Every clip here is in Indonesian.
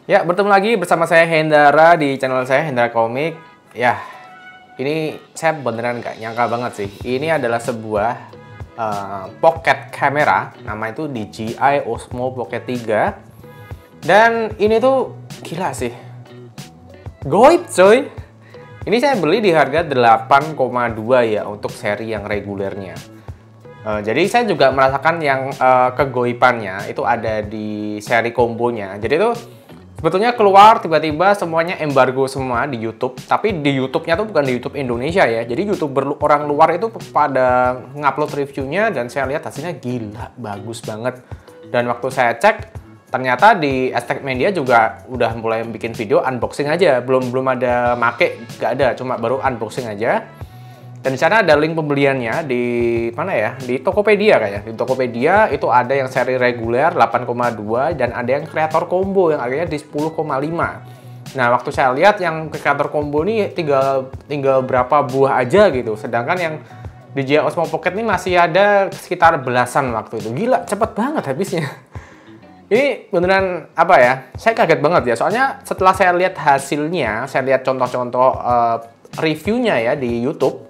Ya, bertemu lagi bersama saya Hendra di channel saya Hendra Komik. Ya, ini saya beneran nggak nyangka banget sih. Ini adalah sebuah pocket camera, nama itu DJI Osmo Pocket 3. Dan ini tuh gila sih. Goib coy. Ini saya beli di harga 8,2 ya untuk seri yang regulernya. Jadi saya juga merasakan yang kegoipannya itu ada di seri kombonya. Jadi itu sebetulnya keluar tiba-tiba semuanya embargo semua di YouTube. Tapi di YouTube-nya tuh bukan di YouTube Indonesia ya. Jadi YouTuber orang luar itu pada ngupload reviewnya dan saya lihat hasilnya gila, bagus banget. Dan waktu saya cek, ternyata di Aztec Media juga udah mulai bikin video unboxing aja. Belum ada make, nggak ada, cuma baru unboxing aja. Dan di sana ada link pembeliannya di mana ya? Di Tokopedia kayaknya. Di Tokopedia itu ada yang seri reguler 8,2 dan ada yang kreator combo yang harganya di 10,5. Nah, waktu saya lihat yang kreator combo ini tinggal berapa buah aja gitu. Sedangkan yang DJI Osmo Pocket ini masih ada sekitar belasan waktu itu. Gila, cepet banget habisnya. Ini beneran apa ya? Saya kaget banget ya. Soalnya setelah saya lihat hasilnya, saya lihat contoh-contoh reviewnya ya di YouTube.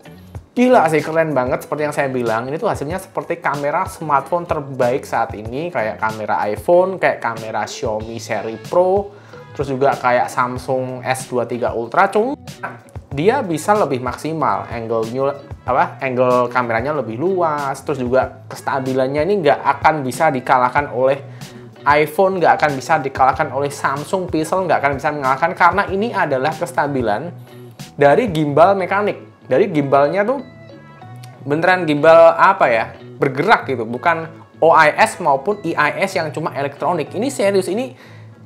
Gila sih, keren banget. Seperti yang saya bilang, ini tuh hasilnya seperti kamera smartphone terbaik saat ini. Kayak kamera iPhone, kayak kamera Xiaomi seri Pro, terus juga kayak Samsung S23 Ultra. Cuma dia bisa lebih maksimal, angle kameranya lebih luas, terus juga kestabilannya ini nggak akan bisa dikalahkan oleh iPhone, nggak akan bisa dikalahkan oleh Samsung Pixel, nggak akan bisa mengalahkan karena ini adalah kestabilan dari gimbal mekanik. Dari gimbalnya tuh beneran gimbal apa ya, bergerak gitu, bukan OIS maupun EIS yang cuma elektronik. Ini serius, ini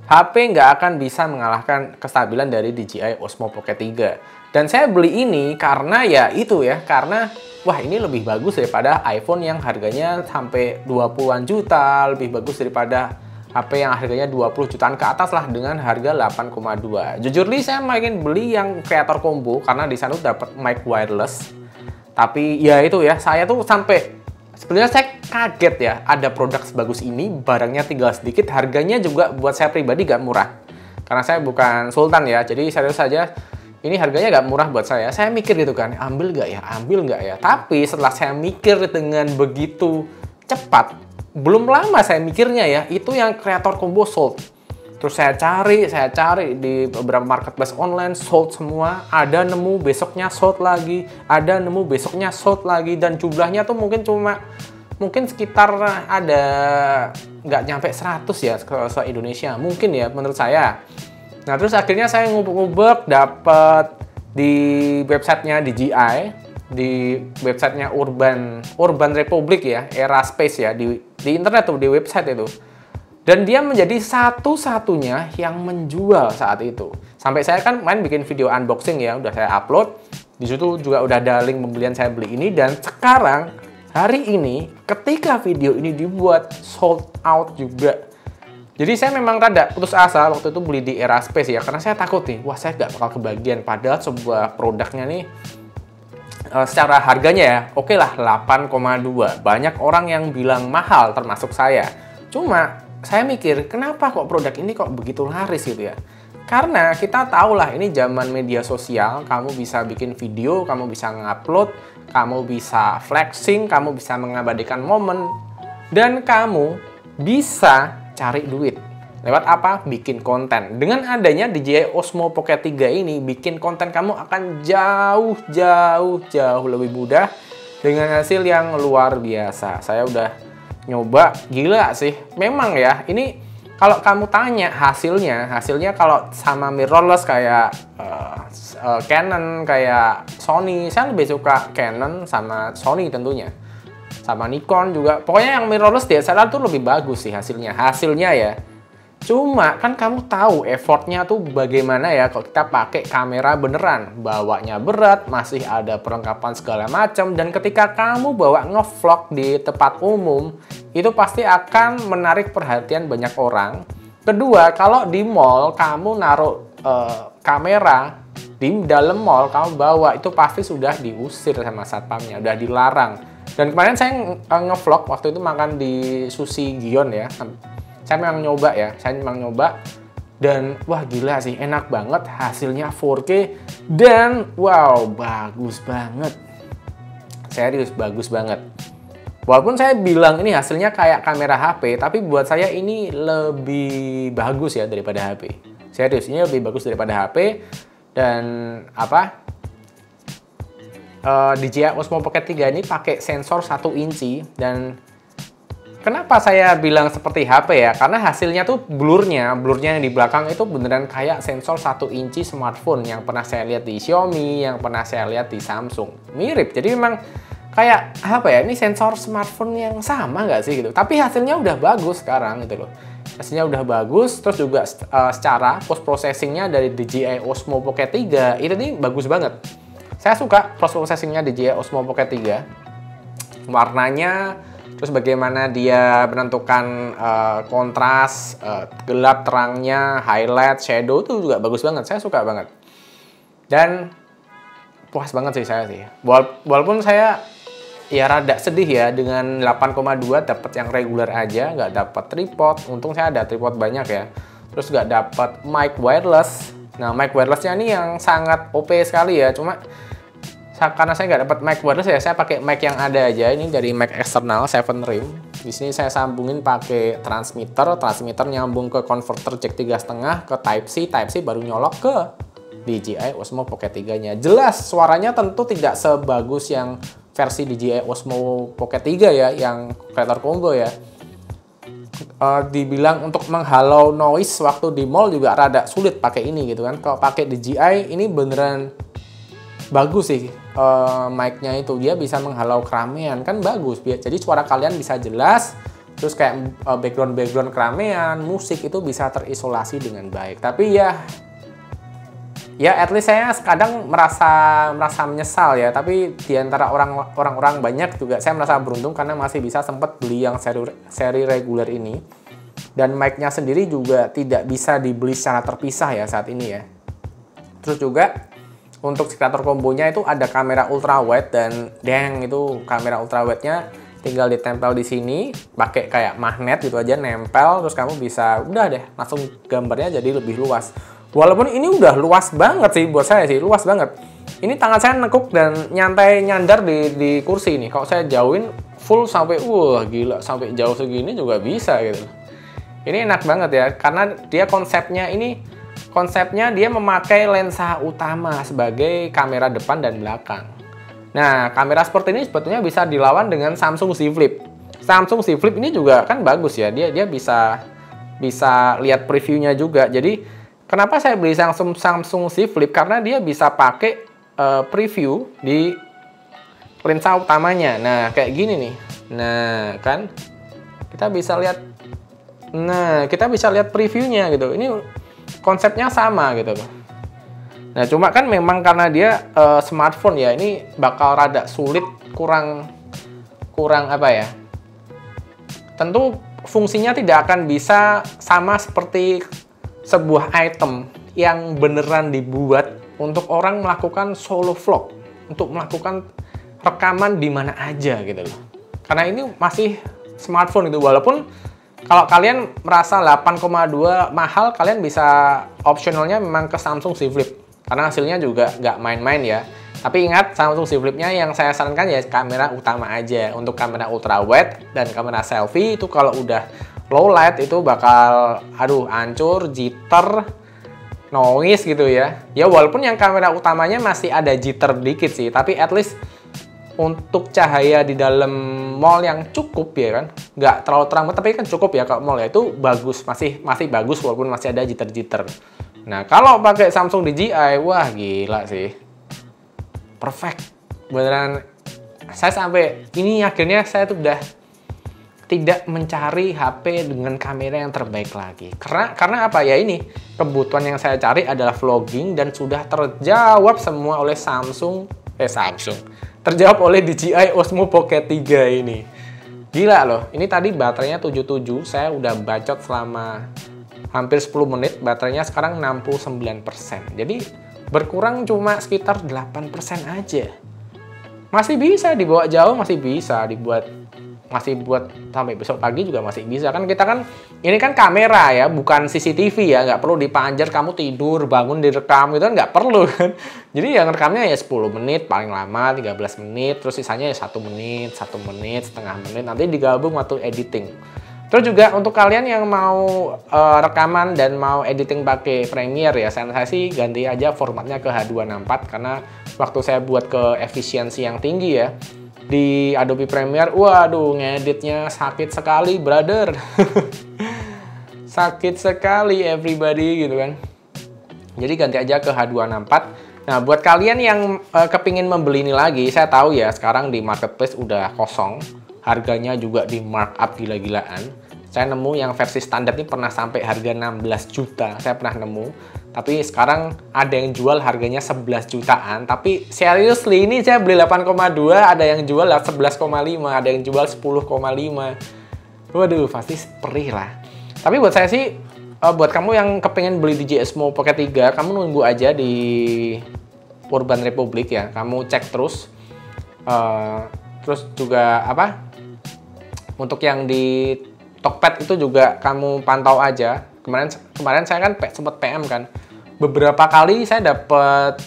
HP nggak akan bisa mengalahkan kestabilan dari DJI Osmo Pocket 3. Dan saya beli ini karena ya itu ya, karena wah ini lebih bagus daripada iPhone yang harganya sampai 20-an juta, lebih bagus daripada HP yang harganya 20 jutaan ke atas lah dengan harga 8,2. Jujur nih saya makin beli yang kreator combo karena di sana dapat mic wireless. Tapi ya itu ya, saya tuh sampai sebenarnya saya kaget ya ada produk sebagus ini, barangnya tinggal sedikit, harganya juga buat saya pribadi gak murah. Karena saya bukan sultan ya, jadi serius saja ini harganya gak murah buat saya. Saya mikir gitu kan, ambil gak ya, ambil gak ya. Tapi setelah saya mikir dengan begitu cepat, belum lama saya mikirnya ya, itu yang kreator combo sold. Terus saya cari di beberapa marketplace online, sold semua. Ada nemu besoknya sold lagi, ada nemu besoknya sold lagi, dan jumlahnya tuh mungkin sekitar ada nggak nyampe 100 ya se Indonesia, mungkin ya menurut saya. Nah terus akhirnya saya ngubek-ngubek dapet di websitenya DJI, di websitenya Urban Republic ya, Era Space ya, di internet tuh, di website itu. Dan dia menjadi satu-satunya yang menjual saat itu. Sampai saya kan main bikin video unboxing ya, udah saya upload. Di situ juga udah ada link pembelian saya beli ini, dan sekarang hari ini ketika video ini dibuat sold out juga. Jadi saya memang rada putus asa waktu itu beli di Era Space ya, karena saya takut nih, wah saya gak bakal kebagian. Padahal sebuah produknya nih secara harganya ya, oke lah 8,2. Banyak orang yang bilang mahal termasuk saya. Cuma saya mikir, kenapa kok produk ini kok begitu laris gitu ya? Karena kita tahu lah ini zaman media sosial, kamu bisa bikin video, kamu bisa ngupload, kamu bisa flexing, kamu bisa mengabadikan momen, dan kamu bisa cari duit. Lewat apa? Bikin konten. Dengan adanya DJI Osmo Pocket 3 ini, bikin konten kamu akan jauh lebih mudah dengan hasil yang luar biasa. Saya udah nyoba, gila sih. Memang ya, ini kalau kamu tanya hasilnya kalau sama mirrorless kayak Canon, kayak Sony, saya lebih suka Canon sama Sony tentunya. Sama Nikon juga. Pokoknya yang mirrorless DSLR tuh lebih bagus sih hasilnya ya. Cuma kan kamu tahu effortnya tuh bagaimana ya kalau kita pakai kamera beneran. Bawanya berat, masih ada perlengkapan segala macam. Dan ketika kamu bawa ngevlog di tempat umum, itu pasti akan menarik perhatian banyak orang. Kedua, kalau di mall kamu naruh kamera di dalam mall, kamu bawa, itu pasti sudah diusir sama satpamnya, udah dilarang. Dan kemarin saya ngevlog waktu itu makan di Sushi Gion ya. Saya memang nyoba ya, Dan wah gila sih, enak banget, hasilnya 4K dan wow bagus banget. Serius bagus banget. Walaupun saya bilang ini hasilnya kayak kamera HP, tapi buat saya ini lebih bagus ya daripada HP. Serius, ini lebih bagus daripada HP. Dan apa? DJI Osmo Pocket 3 ini pakai sensor 1 inci. Dan kenapa saya bilang seperti HP ya? Karena hasilnya tuh blurnya yang di belakang itu beneran kayak sensor 1 inci smartphone yang pernah saya lihat di Xiaomi, yang pernah saya lihat di Samsung. Mirip, jadi memang kayak apa ya, ini sensor smartphone yang sama nggak sih gitu. Tapi hasilnya udah bagus sekarang gitu loh. Hasilnya udah bagus, terus juga secara post processingnya dari DJI Osmo Pocket 3 itu nih bagus banget. Saya suka post processingnya DJI Osmo Pocket 3. Warnanya, terus bagaimana dia menentukan kontras, gelap terangnya, highlight, shadow itu juga bagus banget. Saya suka banget. Dan puas banget sih saya sih. Walaupun saya ya rada sedih ya dengan 8,2 dapat yang reguler aja, nggak dapat tripod. Untung saya ada tripod banyak ya. Terus nggak dapat mic wireless. Nah, mic wirelessnya ini yang sangat OP sekali ya. Cuma karena saya nggak dapat mic wireless ya, saya pakai mic yang ada aja. Ini dari mic eksternal 7 rim. Di sini saya sambungin pakai transmitter nyambung ke converter jack 3,5 ke Type C baru nyolok ke DJI Osmo Pocket 3-nya. Jelas suaranya tentu tidak sebagus yang versi DJI Osmo Pocket 3 ya, yang Creator Combo ya. Dibilang untuk menghalau noise waktu di mall juga rada sulit pakai ini gitu kan. Kalau pakai DJI ini beneran bagus sih, mic-nya itu dia bisa menghalau keramaian kan bagus. Jadi suara kalian bisa jelas, terus kayak background keramaian, musik itu bisa terisolasi dengan baik. Tapi ya at least saya kadang merasa menyesal ya. Tapi di antara orang-orang banyak juga saya merasa beruntung karena masih bisa sempat beli yang seri reguler ini. Dan mic-nya sendiri juga tidak bisa dibeli secara terpisah ya saat ini ya. Terus juga untuk Creator Combo-nya itu ada kamera ultrawide dan itu kamera ultrawide-nya tinggal ditempel di sini pakai kayak magnet gitu aja, nempel, terus kamu bisa udah deh langsung gambarnya jadi lebih luas. Walaupun ini udah luas banget sih buat saya sih, luas banget. Ini tangan saya nekuk dan nyantai nyandar di kursi ini. Kalau saya jauhin full sampai gila sampai jauh segini juga bisa gitu. Ini enak banget ya karena dia konsepnya dia memakai lensa utama sebagai kamera depan dan belakang. Nah, kamera seperti ini sebetulnya bisa dilawan dengan Samsung Z Flip. Samsung Z Flip ini juga kan bagus ya. Dia bisa lihat previewnya juga. Jadi, kenapa saya beli Samsung Z Flip? Karena dia bisa pakai preview di lensa utamanya. Nah, kayak gini nih. Nah, kan kita bisa lihat previewnya gitu. Ini konsepnya sama gitu loh. Nah, cuma kan memang karena dia smartphone ya, ini bakal rada sulit, kurang apa ya. Tentu fungsinya tidak akan bisa sama seperti sebuah item yang beneran dibuat untuk orang melakukan solo vlog, untuk melakukan rekaman di mana aja gitu loh. Karena ini masih smartphone gitu, walaupun kalau kalian merasa 8,2 mahal, kalian bisa optionalnya memang ke Samsung Z Flip. Karena hasilnya juga nggak main-main ya. Tapi ingat, Samsung Z Flip-nya yang saya sarankan ya kamera utama aja. Untuk kamera ultrawide dan kamera selfie itu kalau udah low light itu bakal, hancur, jitter, noise gitu ya. Ya walaupun yang kamera utamanya masih ada jitter dikit sih. Tapi at least untuk cahaya di dalam mall yang cukup ya kan, nggak terlalu terang tapi kan cukup ya kalau mall ya, itu bagus, masih bagus walaupun masih ada jitter-jitter. Nah kalau pakai Samsung DJI, wah gila sih, perfect beneran. Saya sampai ini akhirnya saya tuh udah tidak mencari HP dengan kamera yang terbaik lagi, karena apa ya, ini kebutuhan yang saya cari adalah vlogging dan sudah terjawab semua oleh terjawab oleh DJI Osmo Pocket 3 ini. Gila loh, ini tadi baterainya 77, saya udah bacot selama hampir 10 menit, baterainya sekarang 69%. Jadi berkurang cuma sekitar 8% aja. Masih bisa dibawa jauh, masih bisa dibuat masih buat sampai besok pagi juga masih bisa. Kan kita kan, ini kan kamera ya, bukan CCTV ya, nggak perlu dipanjer kamu tidur, bangun direkam gitu kan, nggak perlu kan. Jadi yang rekamnya ya 10 menit, paling lama 13 menit, terus sisanya ya 1 menit, 1 menit, setengah menit, nanti digabung waktu editing. Terus juga untuk kalian yang mau rekaman dan mau editing pakai Premiere ya, saya sih ganti aja formatnya ke H264 karena waktu saya buat ke efisiensi yang tinggi ya di Adobe Premiere, waduh ngeditnya sakit sekali brother. Sakit sekali everybody gitu kan. Jadi ganti aja ke H264. Nah, buat kalian yang kepingin membeli ini lagi, saya tahu ya sekarang di marketplace udah kosong. Harganya juga di markup gila-gilaan. Saya nemu yang versi standar ini pernah sampai harga 16 juta. Saya pernah nemu. Tapi sekarang ada yang jual harganya 11 jutaan. Tapi seriously ini saya beli 8,2, ada yang jual 11,5, ada yang jual 10,5. Waduh, pasti perih lah. Tapi buat saya sih, buat kamu yang kepengen beli DJI Osmo Pocket 3, kamu nunggu aja di Urban Republic ya. Kamu cek terus. Terus juga apa? Untuk yang di Tokped itu juga kamu pantau aja. Kemarin saya kan sempat PM kan. Beberapa kali saya dapat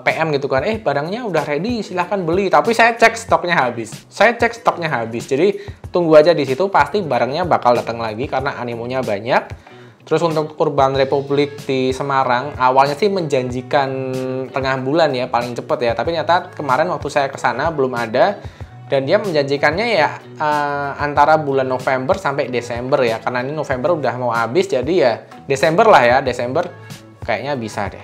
PM gitu kan. Barangnya udah ready, silahkan beli. Tapi saya cek stoknya habis. Jadi tunggu aja di situ, pasti barangnya bakal datang lagi karena animonya banyak. Terus untuk Urban Republic di Semarang, awalnya sih menjanjikan tengah bulan ya, paling cepet ya. Tapi ternyata kemarin waktu saya kesana belum ada. Dan dia menjanjikannya ya antara bulan November sampai Desember ya. Karena ini November udah mau habis, jadi ya Desember lah ya. Desember kayaknya bisa deh.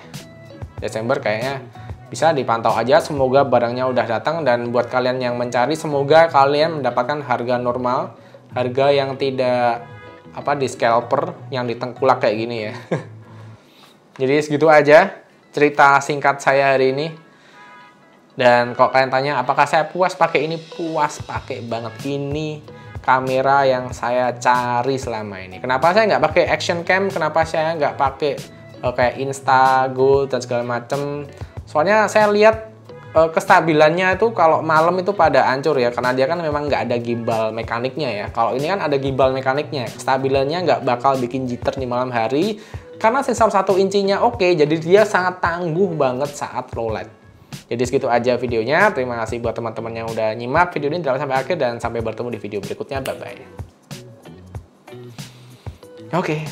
Desember kayaknya bisa, dipantau aja. Semoga barangnya udah datang. Dan buat kalian yang mencari, semoga kalian mendapatkan harga normal. Harga yang tidak di scalper, yang di tengkulak kayak gini ya. Jadi segitu aja cerita singkat saya hari ini. Dan kalau kalian tanya apakah saya puas pakai ini, puas pakai banget. Ini kamera yang saya cari selama ini. Kenapa saya nggak pakai action cam? Kenapa saya nggak pakai kayak Instago dan segala macem? Soalnya saya lihat kestabilannya itu kalau malam itu pada hancur ya, karena dia kan memang nggak ada gimbal mekaniknya ya. Kalau ini kan ada gimbal mekaniknya, kestabilannya nggak bakal bikin jitter di malam hari karena sensor 1 inchinya oke, jadi dia sangat tangguh banget saat low light. Jadi segitu aja videonya. Terima kasih buat teman-teman yang udah nyimak video ini dari sampai akhir, dan sampai bertemu di video berikutnya. Bye bye. Oke.